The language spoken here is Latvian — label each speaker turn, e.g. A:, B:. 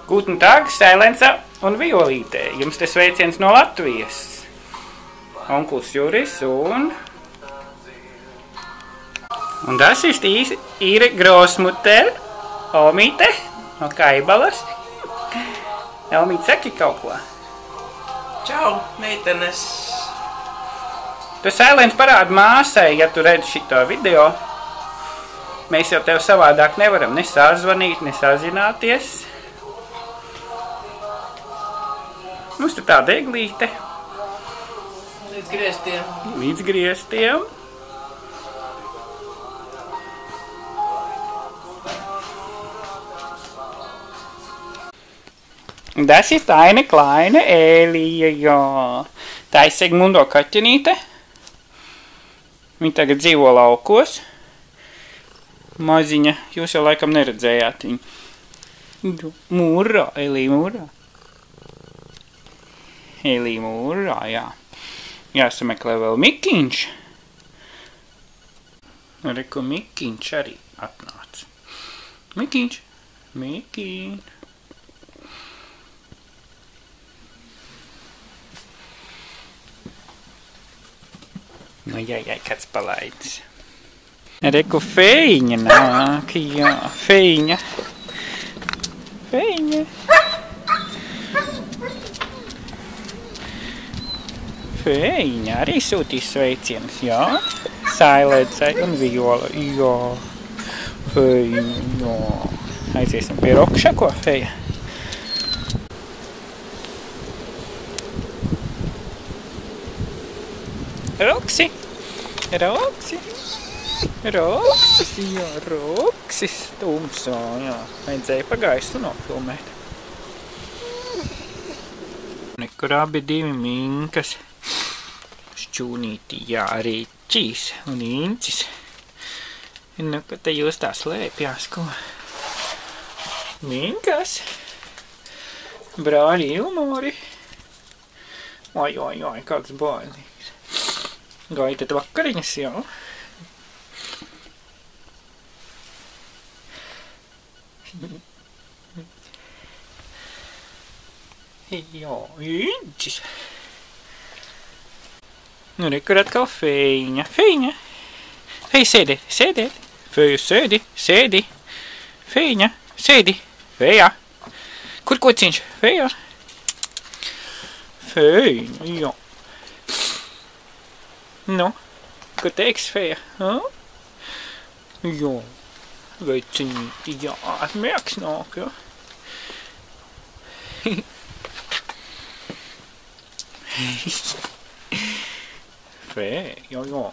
A: Guten Tag, Sailensa un Violīte. Jums te sveiciens no Latvijas. Onkuls Juris un das ist ihre Großmutter, Omīte, no Kaibalas. Omīte, saki kaut ko.
B: Čau, meitenes.
A: Tu Sailens parādi māsai, ja tu redzi šito video. Mēs jau tev savādāk nevaram ne sazvanīt, ne sazināties. Mums te tāda eglīte.
B: Līdz griestiem.
A: Līdz griestiem. Das ist eine kleine Elija, jā. Tā ir Sigmundo kaķenīte. Viņa tagad dzīvo laukos. Maziņa, jūs jau laikam neredzējāt viņu. Mūrā, Elija mūrā. Elija mūrā, jā. Jāsameklē vēl Mikiņš. Reku Mikiņš arī atnāca. Mikiņš, Mikiņš. Nu, jā, kāds palaidis. Reku Feiņa nāk, jā, Feiņa. Feiņa. Feiņa arī sūtīs sveicienus, jā. Sailēcei un Viola, jā. Feiņa, jā. Aiziesim pie Rokša, ko Feja? Roksi, Roksi, Roksis, jā, Roksis, tumsā, jā. Vajadzēja pagaistu nofilmēt. Nekur abi divi minkas. Šķūnīti, jā, arī Čīs un Incis. Nu, ka te jūs tā slēpjās, ko? Minkas. Brāļi Ilmori. Oi, kāds bailīgs. Gaitat vakariņas, jā. Jā, Incis. Nu, rekur atkal Feiņa. Feiņa. Feja, sēdiet, sēdiet. Feja, sēdi. Feiņa, sēdi. Feja. Kur kociņš? Feja. Feiņa, jā. Nu, ko teiks Feja? Jā, veicinīti, jā, mēks nāk, jā. Feja, jā.